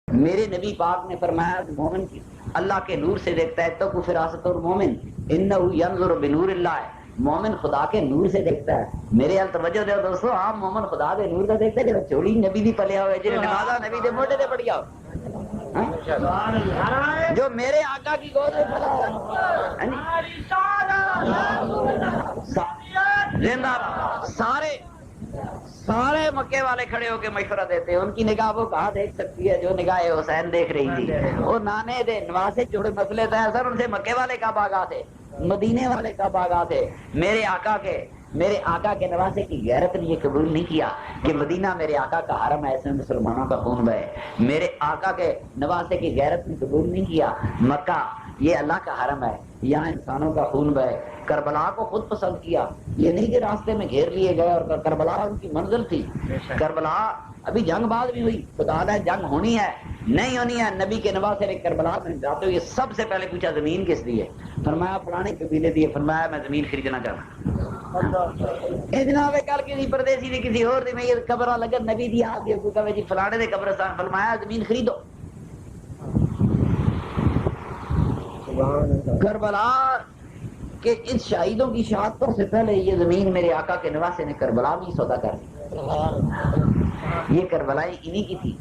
میرے نبی پاک نے فرمایا مومن کی اللہ کے نور سے دیکھتا ہے تو فراست اور مومن انہ ینظر بنور اللہ ہے، مومن خدا کے نور سے دیکھتا ہے۔ میرے ال توجہ دے دوستو، عام مومن خدا دے نور سے دیکھتا ہے جب چوڑی نبی دی پلیا ہوئے جنہیں نمازہ نبی دے موٹے دے پڑیا ہو، جو میرے آقا کی گود میں پلا زندہ سارے مکے والے کھڑے ہو کے مشورہ دیتے ہیں، ان کی نگاہ وہ کہاں دیکھ سکتی ہے جو نگاہ حسین دیکھ رہی تھی۔ وہ نانے دے نواسے جوڑے مسئلے تھے سر، ان سے مکے والے کب آگاہ تھے، مدینے والے کب آگاہ تھے؟ میرے آقا کے نواسے کی غیرت نے یہ قبول نہیں کیا کہ مدینہ میرے آقا کا حرم ہے، اس میں مسلمانوں کا خون بہے۔ میرے آقا کے نواسے کی غیرت نے قبول نہیں کیا مکہ یہ اللہ کا حرم ہے، یہاں انسانوں کا خون بہے۔ کربلا کو خود پسند کیا، یہ نہیں کہ راستے میں گھیر لیے گئے، اور کربلا ان کی منزل تھی۔ کربلا ابھی جنگ بعد بھی ہوئی، بتا رہا ہے جنگ ہونی ہے نہیں ہونی ہے۔ نبی کے نواسے نے کربلا میں جاتے ہوئے سب سے پہلے پوچھا زمین کس دی ہے؟ فرمایا فلانے قبیلے دی ہے۔ فرمایا میں زمین خریدنا چاہتا جناب کل کسی پردیسی نے کسی اور دی میں یہ قبر لگا نبی دی آپ یہ جی فلانے دے قبرستان، فرمایا زمین خریدو۔ کربلا کہ ان شہیدوں کی شہادتوں سے پہلے یہ زمین میرے آقا کے نواسے نے کربلا بھی سودا کر دی۔ یہ کربلا انہی کی تھی۔